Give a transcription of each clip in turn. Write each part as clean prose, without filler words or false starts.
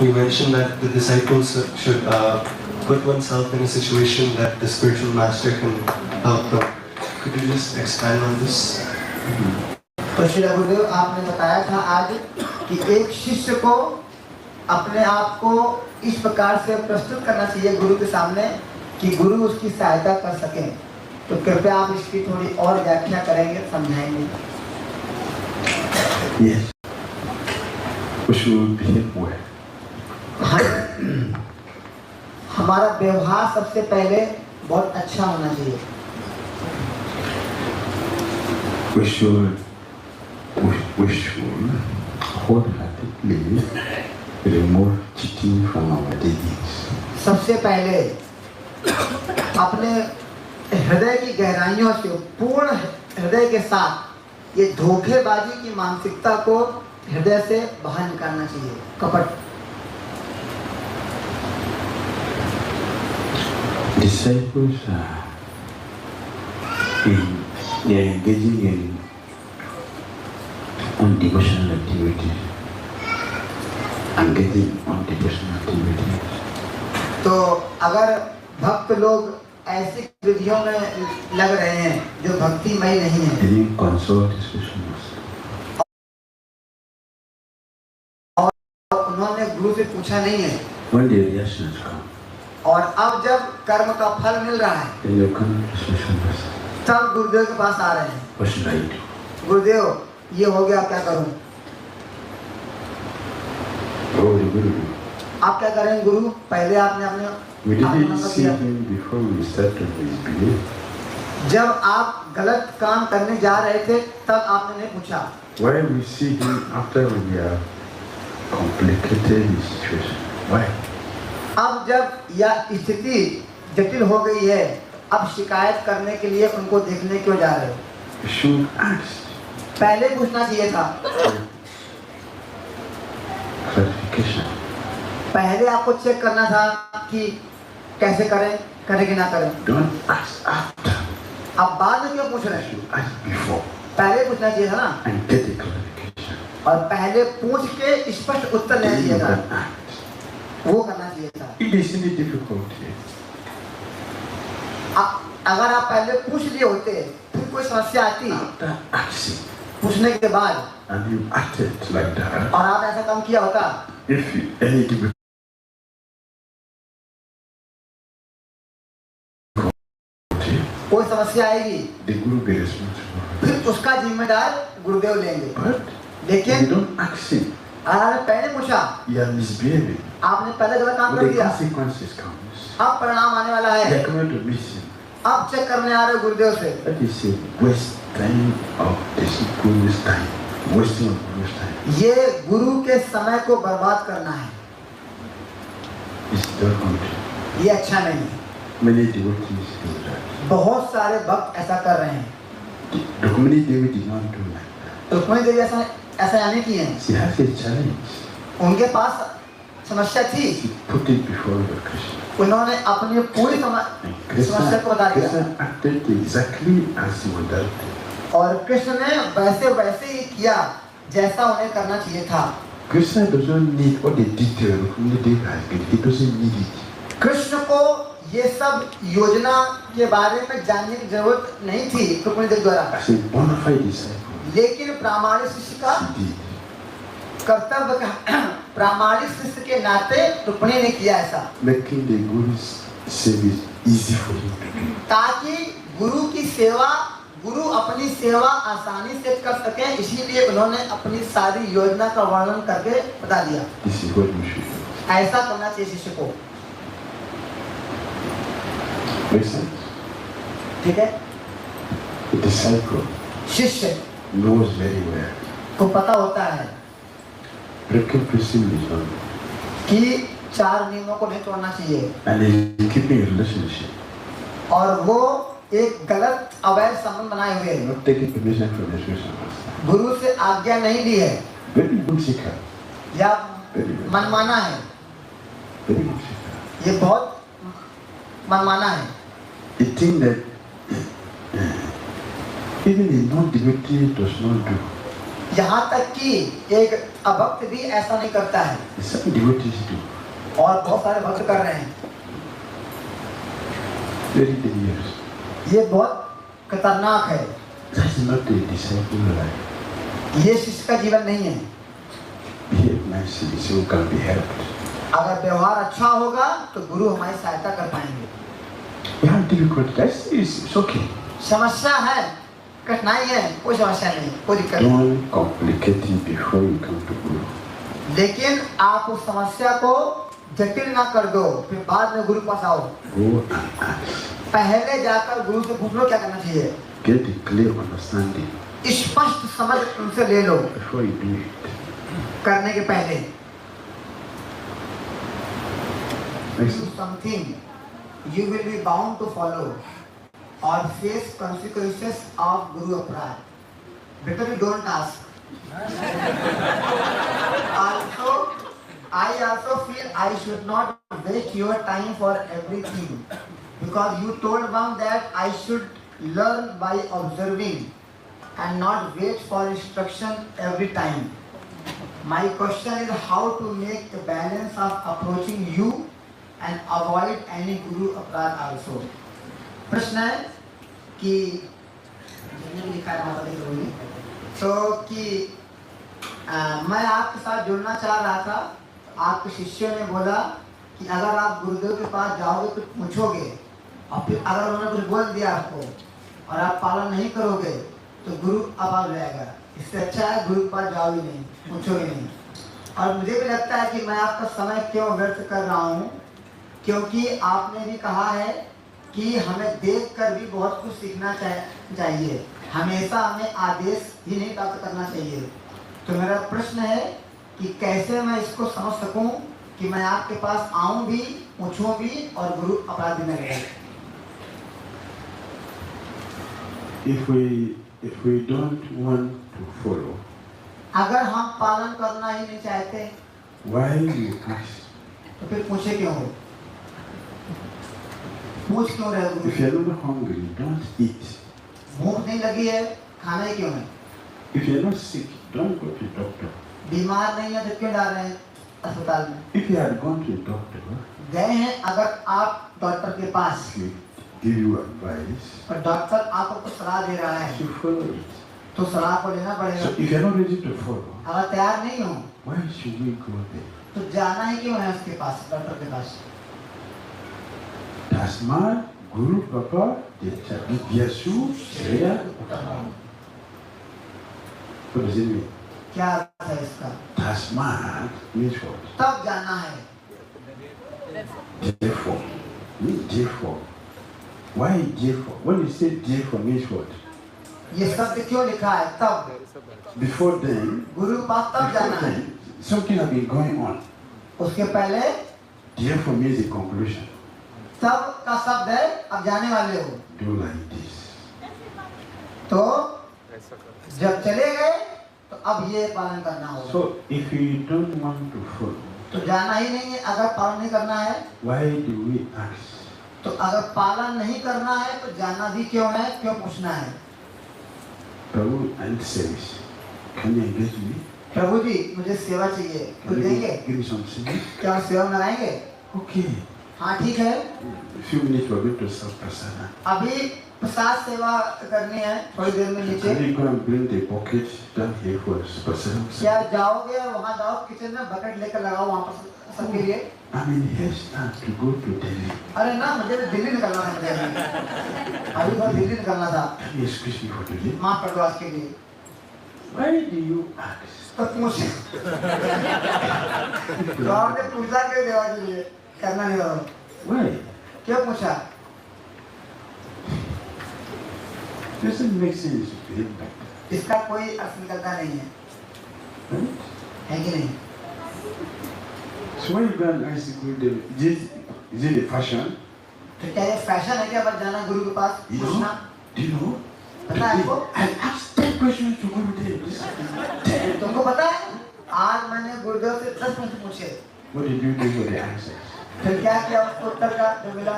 You mentioned that the disciples should put oneself in a situation that the spiritual master can help them. Could you just expand on this? तो श्री गुरुदेव आपने बताया था आज कि एक शिष्य को अपने आप को इस प्रकार से प्रस्तुत करना चाहिए गुरु के सामने कि गुरु उसकी सहायता कर सके। तो कृपया आप इसकी थोड़ी और व्याख्या करेंगे, समझाएंगे। Yes. We should behave well. हमारा व्यवहार सबसे पहले बहुत अच्छा होना चाहिए। We should wholeheartedly remove cheating from our deeds. सबसे पहले अपने हृदय की गहराइयों से पूर्ण हृदय के साथ ये धोखेबाजी की मानसिकता को हृदय से बाहर निकालना चाहिए, कपट। Disciples they are engaging on devotional activities, engaging on devotional activities. तो अगर भक्त लोग ऐसी विधियों में लग रहे हैं जो भक्तिमय नहीं है, They didn't consult the spiritual master. और उन्होंने गुरु से पूछा नहीं है, When the reactions come, और अब जब कर्म का फल मिल रहा है then they come to the spiritual master. तब गुरुदेव के पास आ रहे हैं। What should I do? गुरुदेव ये हो गया, क्या करूं? Oh, the Guru. आप क्या करें गुरु? पहले आपने अपने We didn't आत्मा see किया। him before we started his belief. जब आप गलत काम करने जा रहे थे तब आपने नहीं पूछा। Why we see him after we have complicated the situation? Why? अब जब यह स्थिति जटिल हो गई है, अब शिकायत करने के लिए उनको देखने क्यों जा रहे हो? We should ask पहले पूछना चाहिए था। clarification. पहले आपको चेक करना था कि कैसे करें, करें कि ना करें। Don't ask after. अब बाद में क्यों पूछ रहे हैं? You ask before पहले पूछना चाहिए था ना, and get the clarification. और पहले पूछ के स्पष्ट उत्तर लेना Then you चाहिए था, can act. वो करना चाहिए था। If there is any difficulty, अगर आप पहले पूछ लिए होते फिर कोई समस्या आती, after asking पूछने के बाद, and you acted like that, और आप ऐसा काम किया होता, if any difficulty, कोई समस्या आएगी, the Guru be responsible. फिर उसका जिम्मेदार गुरुदेव लेंगे। But लेकिन you don't ask him. आपने पहले पूछा, You are misbehaving. आपने पहले गलत काम When कर the दिया, consequences comes, अब परिणाम आने वाला they है, are coming to meet him. अब चेक करने आ रहे हो गुरुदेव से। That is a wasting of disciples' time. Wasting of Guru's time. ये गुरु के समय को बर्बाद करना है, It's not good. ये अच्छा नहीं है। Many devotees do that. बहुत सारे भक्त ऐसा कर रहे हैं। Rukrmini Devi did not do like that. Rukmini देवी ऐसा नहीं किए हैं। She has a challenge. उनके पास समस्या थी, She put it before Lord Krishna. उन्होंने अपनी पूरी And समस्या को बता दिया, Krishna acted exactly as he was directed. और कृष्ण ने वैसे ही किया जैसा उन्हें करना चाहिए था। Krishna doesn't need all the detail Rukrmini Devi has given. He doesn't need it. Krishna को ये सब योजना के बारे में जानने की जरूरत नहीं थी रुक्मिणी देवी द्वारा, As a bona fide disciple, लेकिन प्रामाणिक शिष्य का she did. कर्तव्य का प्रामाणिक शिष्य के नाते रुक्मिणी ने किया ऐसा, Making the Guru's service easy for him to do. ताकि गुरु की सेवा, गुरु अपनी सेवा आसानी से कर सके, इसीलिए उन्होंने अपनी सारी योजना का वर्णन करके बता दिया। This is what we should do. ऐसा करना चाहिए शिष्य को, Make sense? ठीक है? The disciple शिष्य knows very well. को पता होता है Breaking principle is one. कि 4 नियमों को नहीं तोड़ना चाहिए, And he's keeping a relationship. और वो एक गलत अवैध संबंध बनाए हुए हैं, Not taking permission from the spiritual master. गुरु से आज्ञा नहीं ली है, Very good seeker. या Very good. मनमाना है, Very good seeker. ये बहुत मनमाना है। The thing that even a non-devotee does not do, यहाँ तक कि एक अभक्त भी ऐसा नहीं करता है, Some devotees do. और बहुत सारे भक्त कर रहे हैं। Very dangerous. ये बहुत खतरनाक है। That's not a disciple life. ये शिष्य का जीवन नहीं है। Behave nicely so you can be helped. अगर व्यवहार अच्छा होगा तो गुरु हमारी सहायता कर पाएंगे। You have difficulties, it's okay. समस्या है, कठिनाई है, कोई समस्या नहीं, कोई दिक्कत नहीं। Don't complicate it before you come to Guru. लेकिन आप उस समस्या को जटिल ना कर दो, फिर बाद में गुरु पास आओ। Go and ask. पहले जाकर गुरु से पूछ लो क्या करना चाहिए। Get a clear understanding स्पष्ट समझ उनसे ले लो before you do it. करने के पहले। Next. Do something you will be bound to follow or face consequences of Guru Aparad. Better you don't ask. I also feel I should not waste your time for everything because you told mom that I should learn by observing and not wait for instruction every time. My question is how to make the balance of approaching you and avoid any guru अपराध also. प्रश्न है कि लिखा है माता जी तो कि मैं आपके साथ जुड़ना चाह रहा था। आपके शिष्यों ने बोला कि अगर आप गुरुदेव के पास जाओगे तो पूछोगे और फिर अगर उन्होंने कुछ बोल दिया आपको और आप पालन नहीं करोगे तो गुरु अब जाएगा। इससे अच्छा है गुरु के पास जाओ ही नहीं, पूछोगे नहीं। और मुझे भी लगता है कि मैं आपका समय क्यों व्यर्थ कर रहा हूँ, क्योंकि आपने भी कहा है कि हमें देखकर भी बहुत कुछ सीखना चाहिए, हमेशा हमें आदेश ही नहीं प्राप्त करना चाहिए। तो मेरा प्रश्न है कि कैसे मैं इसको समझ सकूं कि मैं आपके पास आऊं भी, पूछूं भी और गुरु अपराधी न रहे। If we don't want to follow, अगर हम पालन करना ही नहीं चाहते why you ask? तो फिर पूछे क्यों हो, पूछ क्यों रहे गुरु? If you are not hungry, don't eat. भूख नहीं लगी है, खाना ही क्यों है? If you are not sick, don't go to doctor. बीमार नहीं है तो क्यों डाल रहे हैं अस्पताल में? If you had gone to doctor, गए हैं अगर आप डॉक्टर के पास he give you advice, और डॉक्टर आपको कुछ सलाह दे रहा है you follow it. तो सलाह को लेना So पड़ेगा। if you are not ready to follow, अगर तैयार नहीं हो why should we go there? तो जाना ही क्यों है उसके पास, डॉक्टर के पास? Tasman, Guru Papa, Vidyasu, Shreya. What does it mean? क्या अर्थ है इसका? Tasman means what? तब जाना है। Therefore. Means therefore. Why therefore? When you say therefore means what? ये शब्द क्यों लिखा है तब? Before then, गुरु के पास तब जाना है। something has been going on. उसके पहले Therefore means a conclusion. तब का शब्द है अब जाने वाले हो। Do like this. तो जब चले गए तो अब ये पालन करना होगा। So if you don't want to follow, तो जाना ही नहीं है। अगर पालन नहीं करना है why do we ask? तो अगर पालन नहीं करना है तो जाना भी क्यों है, क्यों पूछना है? Prabhu and says, can you engage me? प्रभु जी मुझे सेवा चाहिए, कुछ देंगे? Give me some service. क्या आप सेवा में लगाएंगे? Okay. हाँ ठीक है। A few minutes we're going to serve prasada. अभी प्रसाद सेवा करनी है थोड़ी देर में नीचे। Can you go and bring the bucket down here for prasada? क्या जाओगे वहाँ जाओ किचन में बकेट लेकर लगाओ वहाँ पर सबके लिए। I'm in haste now to go to Delhi. अरे ना मुझे दिल्ली निकलना था, मुझे अभी बहुत दिल्ली निकलना था। Can you excuse me for today? माफ कर दो आज के लिए। Why do you ask? तो पूछ तो आपने पूछा क्यों देवा के लिए करना नहीं हो? Why? क्यों पूछा? Doesn't make sense to him like that. इसका कोई अर्थ निकलता नहीं है, Right? है कि नहीं? So when you go and ask the Guru, is it a fashion? तो क्या ये फैशन है क्या बस जाना गुरु के पास You पूछना? know? Do you know? पता है आपको? I asked 10 questions to Gurudev. तुमको पता है आज मैंने गुरुदेव से 10 प्रश्न पूछे, What did you do with the answers? फिर क्या किया उसको उत्तर का जो मिला?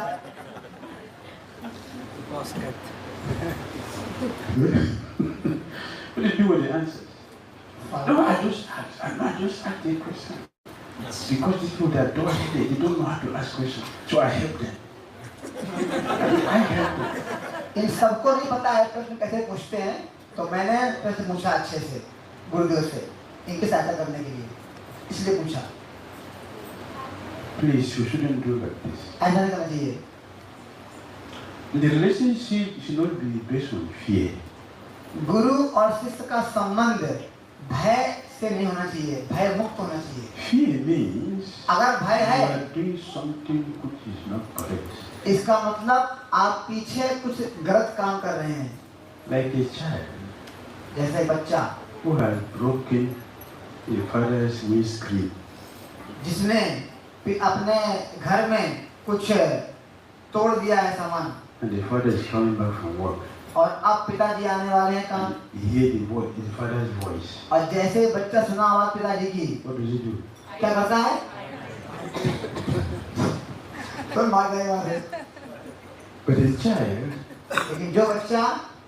What did you do with the answers? No, I just asked a question. Because these people that don't they don't know how to ask questions. So I help them. I help them. इन सबको नहीं पता है प्रश्न कैसे पूछते हैं, तो मैंने प्रश्न पूछा अच्छे से गुरुदेव से इनकी सहायता करने के लिए, इसलिए पूछा। Please, you shouldn't do like this. ऐसा नहीं करना चाहिए। The relationship should not be based on fear. गुरु और शिष्य का संबंध भय से नहीं होना चाहिए, भय मुक्त होना चाहिए। Fear means अगर भय you है, are doing something which is not correct. इसका मतलब आप पीछे कुछ गलत काम कर रहे हैं। Like a child जैसे बच्चा who has broken a father's windscreen. जिसने अपने घर में कुछ तोड़ दिया है सामान, And the father is coming back from work. और अब पिताजी आने वाले हैं काम, He hears the voice, his father's voice. और जैसे बच्चा सुना आवाज पिताजी की, What does he do? क्या करता है? तो मार देगा उसे। But a child लेकिन जो बच्चा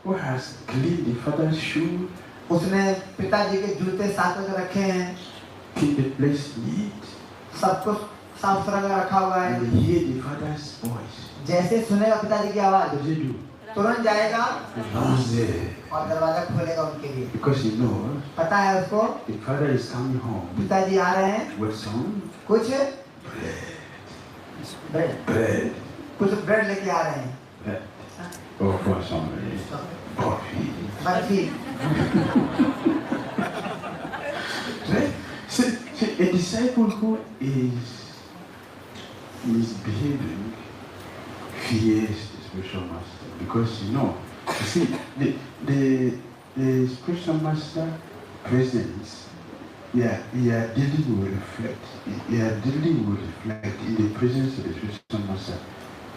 who has cleaned the father's shoe, उसने पिताजी के जूते साफ करके रखे हैं, keep the place neat, सब कुछ साफ सुथरा कर रखा हुआ है, and he hears the father's voice. जैसे सुनेगा पिताजी की आवाज What does he do? तुरंत जाएगा He runs there और दरवाजा खोलेगा उनके लिए। because he knows पता है उसको the father is coming home पिताजी आ रहे हैं, with some कुछ bread, कुछ ब्रेड लेके आ रहे हैं, bread, or for some coffee. Barfi. Right? See, a disciple who is misbehaving fears the spiritual master because you see the spiritual master presence, dealing will reflect in the presence of the spiritual master.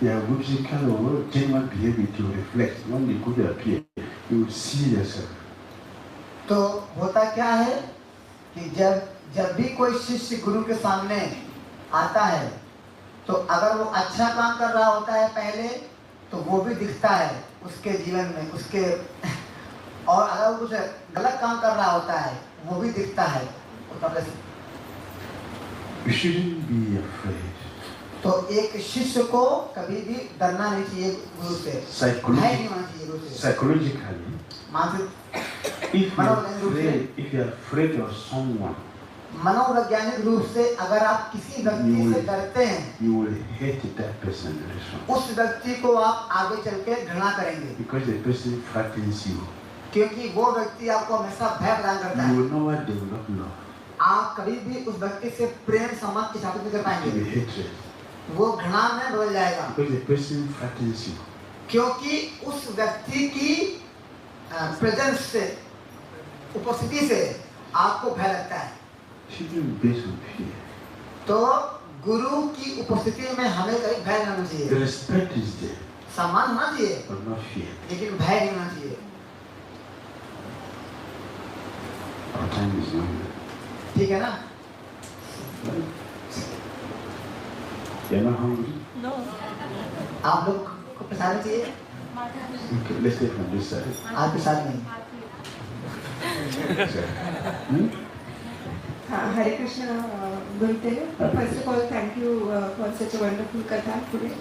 Whimsical or genuine behavior to reflect. When the good appear, you will see yourself. तो होता क्या है कि जब भी कोई शिष्य गुरु के सामने आता है, तो अगर वो अच्छा काम कर रहा होता है पहले, तो वो भी दिखता है उसके जीवन में, उसके और अगर वो कुछ गलत काम कर रहा होता है, वो भी दिखता है। You shouldn't be afraid. तो एक शिष्य को कभी भी डरना नहीं चाहिए गुरु से, भय नहीं होना चाहिए गुरु से। Psychologically, मानसिक if you are afraid of someone, मनोवैज्ञानिक रूप से अगर आप किसी व्यक्ति से डरते हैं, you will hate that person very soon. उस व्यक्ति को आप आगे चल के घृणा करेंगे, Because the person frightens you. क्योंकि वो व्यक्ति आपको हमेशा भय प्रदान करता You है। will never develop love. आप कभी भी उस व्यक्ति से प्रेम संबंध स्थापित नहीं कर It will पाएंगे, be hatred. वो घृणा में बदल जाएगा, Because the person frightens you. क्योंकि उस व्यक्ति की प्रेजेंस से, उपस्थिति से आपको भय लगता है। Shouldn't be based on fear. तो गुरु की उपस्थिति में हमें कभी भय नहीं होना The चाहिए, respect is there, सम्मान होना चाहिए, but not fear. लेकिन भय नहीं होना चाहिए। Our time is long. ठीक है ना? You're not hungry? आप लोग को प्रसाद चाहिए? Okay, let's take from this side. आप प्रसाद नहीं। Hmm? Hare Krishna, Gurudev. First of all, thank you for such a wonderful katha today.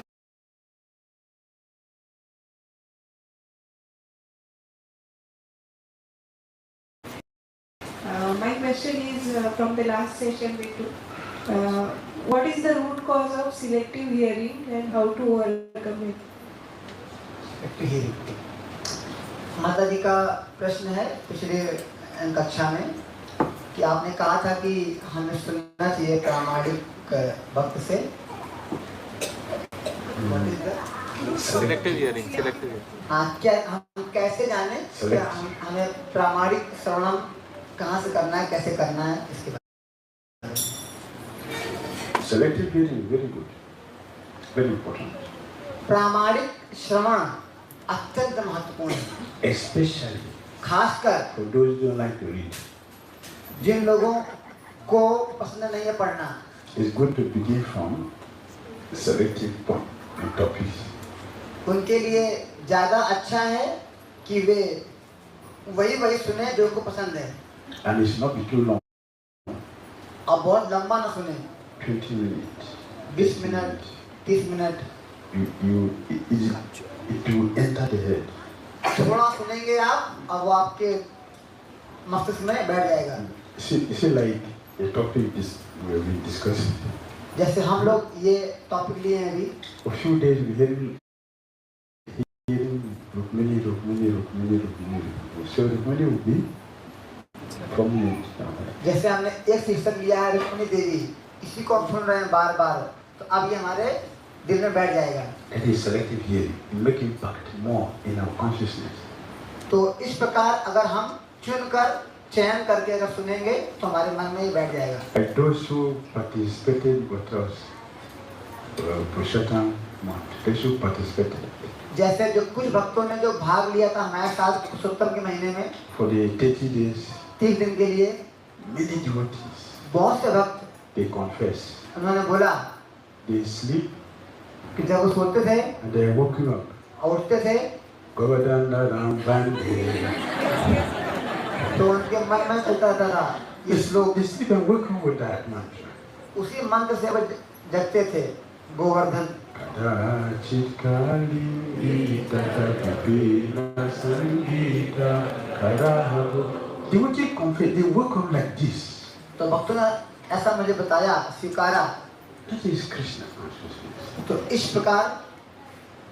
My question is from the last session we took. What is the root cause of selective hearing and how to overcome it? माता जी का प्रश्न है पिछले कक्षा में कि आपने कहा था कि हमें सुनना चाहिए प्रामाणिक भक्त से। Selective hearing. हाँ, क्या हम कैसे जाने कि हमें प्रामाणिक श्रवण कहाँ से करना है, कैसे करना है, इसके बारे में। Selective hearing is very good, very important. प्रामाणिक श्रवण अत्यंत महत्वपूर्ण है, Especially खासकर for those who don't like to read. जिन लोगों को पसंद नहीं है पढ़ना। It's good to begin from selective point and topics. उनके लिए ज़्यादा अच्छा है कि वे वही सुने जो उनको पसंद है। And it should not be too long. अब बहुत लंबा ना सुने, 20 minutes. 20 minute, 30 minute, It will enter the head. थोड़ा सुनेंगे आप, अब वो आपके मस्तिष्क में बैठ जाएगा। See like the topic is we will be discussing. जैसे हम लोग ये टॉपिक लिए हैं अभी, A few days we hearing Rukmini. So Rukmini will be prominent. जैसे हमने एक शीर्षक लिया है रुक्मिणी देवी, इसी को हम सुन रहे हैं बार बार, तो अब ये हमारे दिल में बैठ जाएगा। It is selective hearing. It make impact more in our consciousness. तो इस प्रकार अगर हम चुनकर चयन करके अगर सुनेंगे तो हमारे मन में ही बैठ जाएगा। Like those who participated with us, Purushottam month, those who participated जैसे जो कुछ भक्तों ने जो भाग लिया था हमारे साथ पुरुषोत्तम के महीने में for the 30 days, 30 दिन के लिए, many devotees, बहुत से भक्त they confess, उन्होंने बोला they sleep कि जब वो सोते थे and they are waking up. और उठते थे Govardhana Ram Bande. तो उनके मन में चलता रहता था ये श्लोक, They sleep and wake up with that mantra. उसी मंत्र से वो जगते थे। Govardhan Kadachit Kali Tata Kapila Sangita Karahavu. Devotee confess, they wake up like this. तो भक्तों ने ऐसा मुझे बताया, स्वीकारा। That is Krishna consciousness. तो इस प्रकार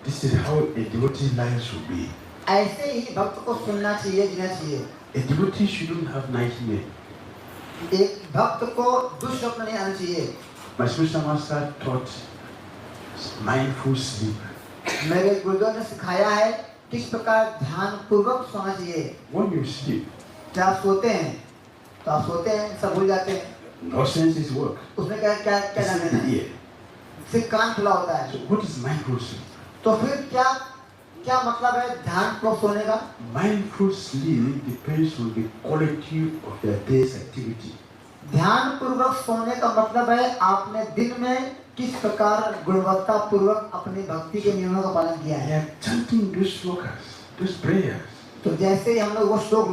This is how a devotee's life should be. ऐसे ही भक्त को सुनना चाहिए, जीना चाहिए। A devotee shouldn't have nightmare. एक भक्त को दुःस्वप्न नहीं आना चाहिए। My spiritual master taught mindful sleep. मेरे गुरुदेव ने सिखाया है किस प्रकार ध्यान पूर्वक सोना चाहिए। When you sleep, जब आप सोते हैं तो आप सोते हैं, सब भूल जाते हैं, no senses work. उसमें क्या क्या क्या It's in करना the है, ear. सिर्फ कान खुला होता है। So what is mindful sleep? तो फिर क्या क्या मतलब है ध्यान पूर्वक सोने का? Mindful sleep depends on the quality of your day's activity. ध्यान पूर्वक सोने का मतलब है आपने दिन में किस प्रकार गुणवत्ता पूर्वक अपनी भक्ति के नियमों का पालन किया I है। am chanting those slokas, those prayers, तो जैसे ही हम लोग वो श्लोक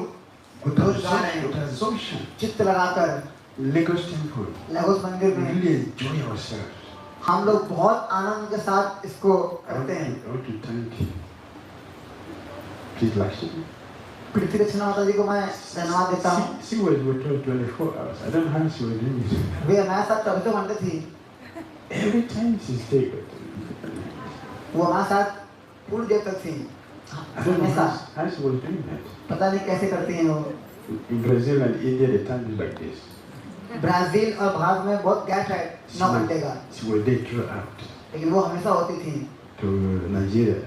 with गा रहे हैं, absorption. चित्त लगाकर Lagos Temple, लगोस मंदिर we में really enjoy ourselves. हम लोग बहुत आनंद के साथ इसको I want करते to, हैं। I want to thank you. Please Lakshmi. पृथ्वी रचना माता जी को मैं धन्यवाद देता हूँ। She was with us 24 hours. I don't know how she was doing it. वे हमारे साथ 24 घंटे थी। Every time she stayed with us. वो हमारे साथ पूरी देर तक थी। I don't know हमेशा how she was doing that. पता नहीं कैसे करती हैं वो। In Brazil and India, the time is like this. Brazil और भारत में बहुत गैप है 9 घंटे का, She was there throughout. लेकिन वो हमेशा होती थी। To Nigeria,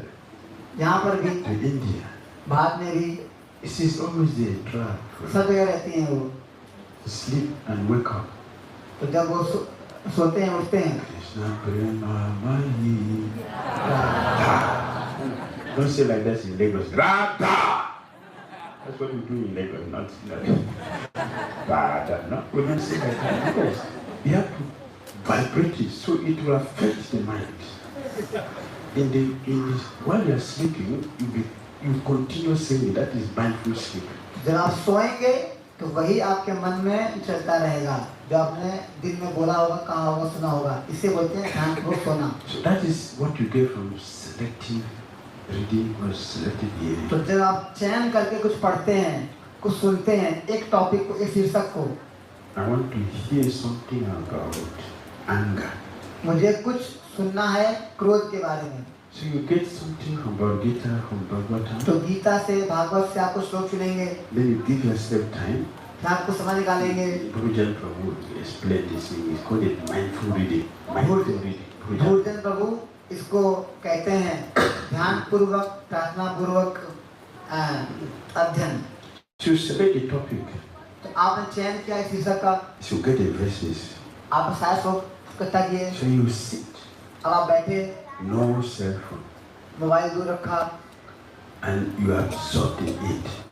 यहाँ पर भी, to India. भारत में भी She is always there throughout. सब जगह रहती हैं वो। Sleep and wake up. तो जब वो सोते हैं उठते हैं, Krishna Prema Mani. Don't say like that in Lagos. Radha! That's what we do in Lagos, not Radha. No, we don't say like that. Because you have to vibrate it so it will affect the mind. While you are sleeping, you continue saying that is mindful sleep. जब आप सोएंगे तो वही आपके मन में चलता रहेगा जो आपने दिन में बोला होगा, कहा होगा, सुना होगा। इसे बोलते हैं ध्यानपूर्वक सोना। So that is what you get from selective reading or selective hearing. तो जब आप चयन करके कुछ पढ़ते हैं, कुछ सुनते हैं, एक टॉपिक को, एक शीर्षक को, I want to hear something about anger. मुझे कुछ सुनना है क्रोध के बारे में। So you get something from Bhagavad Gita, from Bhagavatam. तो गीता से, भागवत से आपको श्लोक चुनेंगे, Then you give yourself time. फिर आपको समय निकालेंगे। Bhujan Prabhu explained this thing. It's called it mindful reading. Mindful reading. Bhujan. भोजन प्रभु इसको कहते हैं ध्यान पूर्वक, प्रार्थना पूर्वक अध्ययन। So you select the topic. तो आपने चयन किया इस शीर्षक का, So you get the verses. आप सारे श्लोक इकट्ठा किए, So you sit. अब आप बैठे, No cell phone. मोबाइल दूर रखा And you absorb in it.